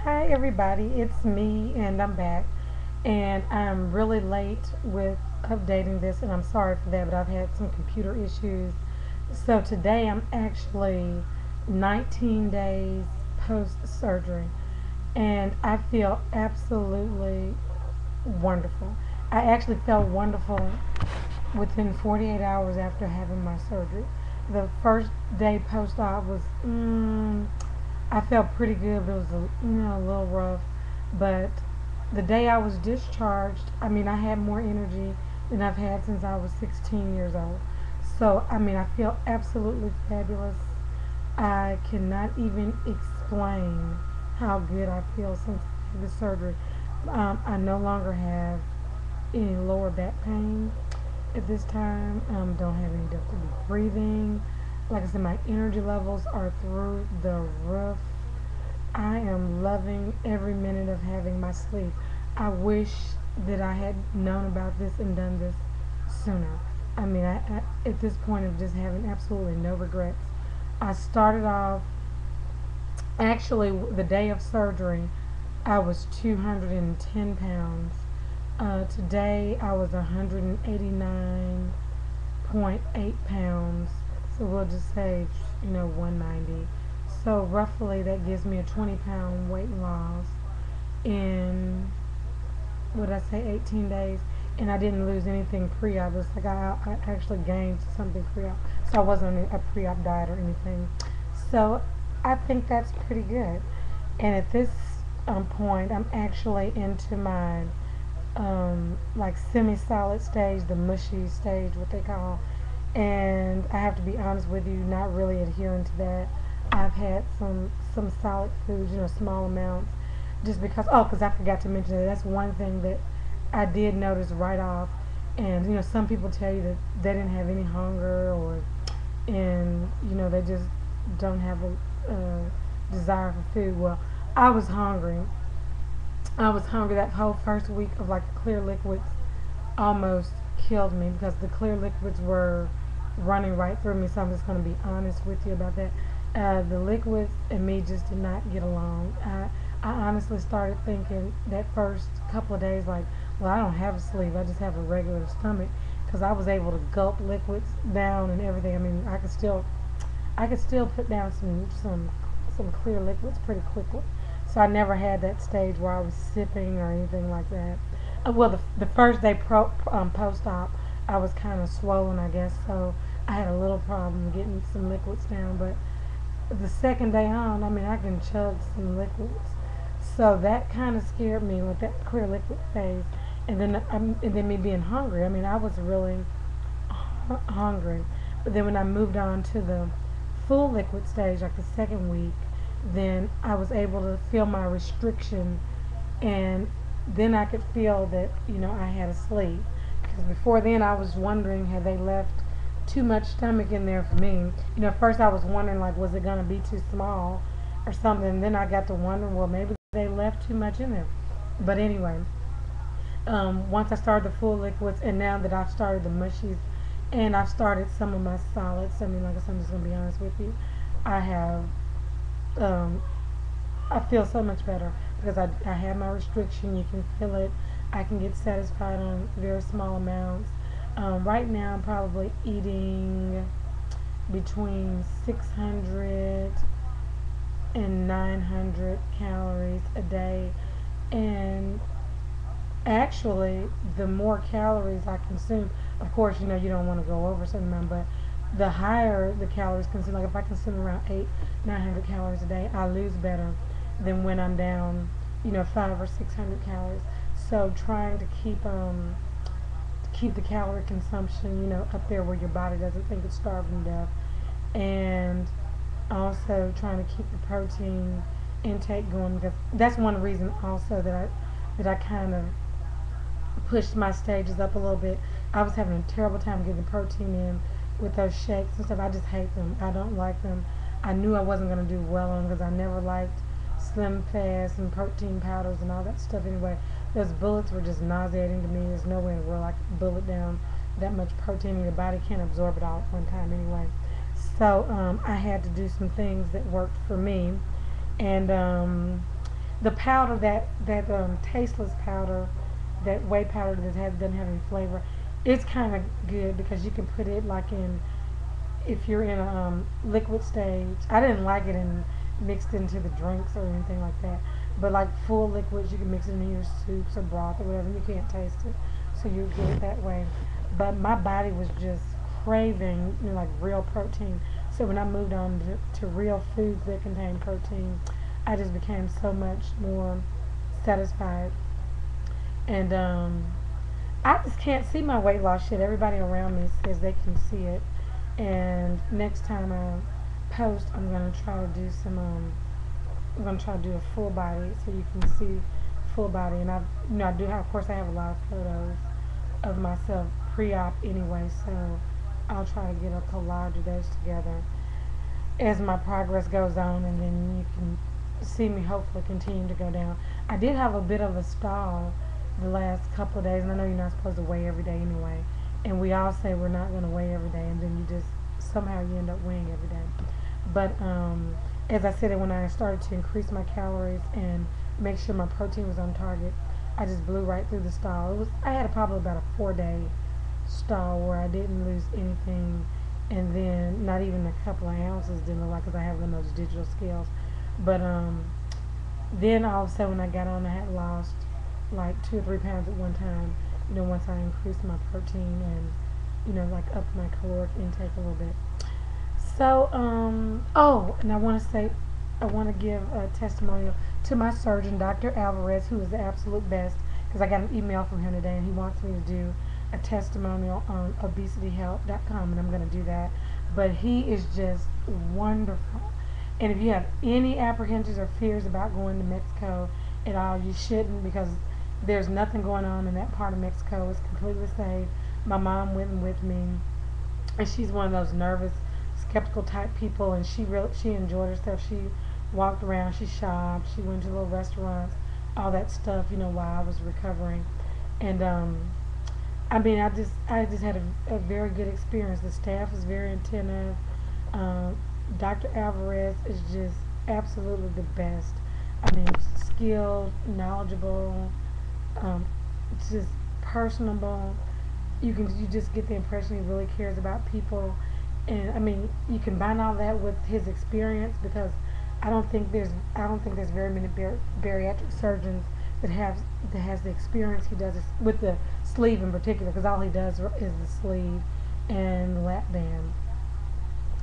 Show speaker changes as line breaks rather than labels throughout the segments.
Hi everybody, it's me and I'm back. And I'm really late with updating this and I'm sorry for that, but I've had some computer issues. So today I'm actually 19 days post surgery and I feel absolutely wonderful. I actually felt wonderful within 48 hours after having my surgery. The first day post op was I felt pretty good, but it was a little rough. But the day I was discharged, I mean, I had more energy than I've had since I was 16 years old. So, I mean, I feel absolutely fabulous. I cannot even explain how good I feel since I had the surgery. I no longer have any lower back pain at this time. Don't have any difficulty breathing. Like I said, my energy levels are through the roof. I am loving every minute of having my sleep. I wish that I had known about this and done this sooner. I mean, at this point of just having absolutely no regrets. I started off, actually, the day of surgery, I was 210 pounds. Today, I was 189.8 pounds. So we'll just say, 190. So roughly that gives me a 20-pound weight loss in, what did I say, 18 days. And I didn't lose anything pre-op. It's like I actually gained something pre-op. So I wasn't on a pre-op diet or anything. So I think that's pretty good. And at this point, I'm actually into my like semi-solid stage, the mushy stage, what they call. And I have to be honest with you, not really adhering to that. I've had some solid foods, small amounts, just because. Oh, because I forgot to mention that. That's one thing that I did notice right off. And some people tell you that they didn't have any hunger, or and they just don't have a desire for food. Well, I was hungry. I was hungry that whole first week of like the clear liquids almost killed me because the clear liquids were running right through me. So I'm just going to be honest with you about that. The liquids and me just did not get along. I honestly started thinking that first couple of days, like, well, I don't have a sleeve. I just have a regular stomach because I was able to gulp liquids down and everything. I mean, I could still put down some clear liquids pretty quickly. So I never had that stage where I was sipping or anything like that. Well, the first day post op, I was kind of swollen, I guess, so I had a little problem getting some liquids down. But the second day on, I mean, I can chug some liquids. So that kind of scared me with that clear liquid phase. And then me being hungry. I mean, I was really hungry. But then when I moved on to the full liquid stage, like the second week, then I was able to feel my restriction, and then I could feel that I had a sleeve. Because before then, I was wondering, had they left too much stomach in there for me? First I was wondering, like, was it gonna be too small or something? And then I got to wondering, well, maybe they left too much in there. But anyway, once I started the full liquids, and now that I've started the mushies, and I've started some of my solids. I mean, like I said, I'm just gonna be honest with you. I have um, I feel so much better because I have my restriction. You can feel it. I can get satisfied on very small amounts. Right now, I'm probably eating between 600 and 900 calories a day. And actually, the more calories I consume, of course, you don't want to go over a certain amount, but the higher the calories consumed, like if I consume around 900 calories a day, I lose better than when I'm down, 5 or 600 calories. So trying to keep the calorie consumption, up there where your body doesn't think it's starving to death, and also trying to keep the protein intake going because that's one reason also that I kind of pushed my stages up a little bit. I was having a terrible time getting the protein in with those shakes and stuff. I just hate them. I don't like them. I knew I wasn't going to do well on them because I never liked Slim Fast and protein powders and all that stuff anyway. Those bullets were just nauseating to me. There's no way in the world I could bullet down that much protein in your body. Can't absorb it all at one time anyway. So I had to do some things that worked for me. And the powder that tasteless powder, that whey powder doesn't have any flavor, it's kind of good because you can put it like in, if you're in a liquid stage. I didn't like it in mixed into the drinks or anything like that. But like full liquids, you can mix it in your soups or broth or whatever. And you can't taste it, so you get it that way. But my body was just craving, like real protein. So when I moved on to real foods that contain protein, I just became so much more satisfied. And I just can't see my weight loss shit. Everybody around me says they can see it. And next time I post, I'm gonna try to do some. I'm gonna try to do a full body so you can see full body. And I do have, of course, I have a lot of photos of myself pre-op anyway. So I'll try to get a collage of those together as my progress goes on, and then you can see me hopefully continue to go down. I did have a bit of a stall the last couple of days, and I know you're not supposed to weigh every day anyway. And we all say we're not going to weigh every day, and then you just somehow you end up weighing every day. But as I said, when I started to increase my calories and make sure my protein was on target, I just blew right through the stall. I had probably about a 4-day stall where I didn't lose anything, and then not even a couple of ounces didn't look like, because I have one of those digital scales. But then all of a sudden when I got on, I had lost like 2 or 3 pounds at one time. Once I increased my protein and like up my caloric intake a little bit. So oh, and I want to say, I want to give a testimonial to my surgeon, Dr. Alvarez, who is the absolute best, because I got an email from him today and he wants me to do a testimonial on obesityhelp.com, and I'm going to do that. But he is just wonderful. And if you have any apprehensions or fears about going to Mexico at all, you shouldn't, because there's nothing going on in that part of Mexico. It's completely safe. My mom went with me, and she's one of those nervous, skeptical type people, and she enjoyed herself. She walked around, she shopped, she went to little restaurants, all that stuff, while I was recovering. And I just had a very good experience. The staff is very attentive. Dr. Alvarez is just absolutely the best. Skilled, knowledgeable, just personable. You just get the impression he really cares about people. And you combine all that with his experience, because I don't think there's very many bariatric surgeons that has the experience he does with the sleeve in particular, because all he does is the sleeve and the lap band.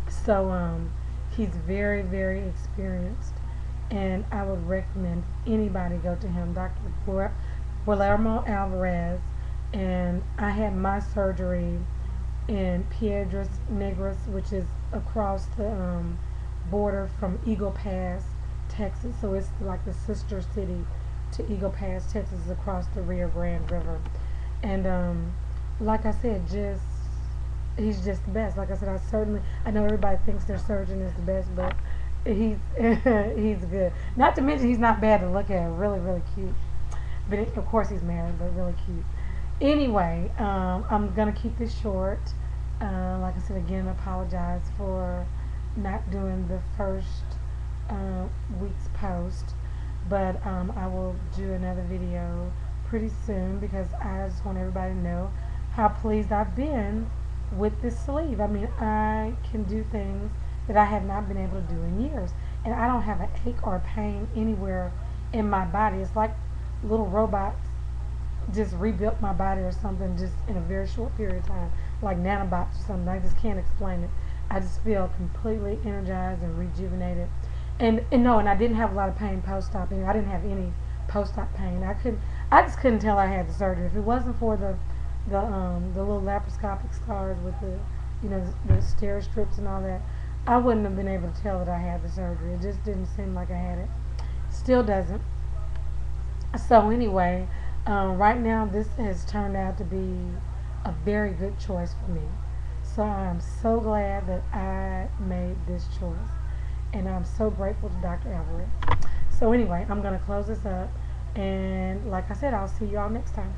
So he's very, very experienced, and I would recommend anybody go to him, Dr. Guillermo Alvarez. And I had my surgery in Piedras Negras, which is across the border from Eagle Pass, Texas. So it's like the sister city to Eagle Pass, Texas, is across the Rio Grande River. And like I said, he's just the best. Like I said, I know everybody thinks their surgeon is the best, but he's he's good. Not to mention he's not bad to look at. Really, really cute. But of course he's married, but really cute. Anyway, I'm gonna keep this short. Like I said again, I apologize for not doing the first week's post, but I will do another video pretty soon, because I just want everybody to know how pleased I've been with this sleeve. I can do things that I have not been able to do in years, and I don't have an ache or a pain anywhere in my body. It's like little robots just rebuilt my body or something, just in a very short period of time, like nanobots or something. I just can't explain it. I just feel completely energized and rejuvenated. And I didn't have a lot of pain post-op. I didn't have any post-op pain. I just couldn't tell I had the surgery. If it wasn't for the little laparoscopic scars with the stair strips and all that, I wouldn't have been able to tell that I had the surgery. It just didn't seem like I had it. Still doesn't. So anyway, right now this has turned out to be a very good choice for me. So I'm so glad that I made this choice, and I'm so grateful to Dr. Alvarez. So anyway, I'm going to close this up, and like I said, I'll see you all next time.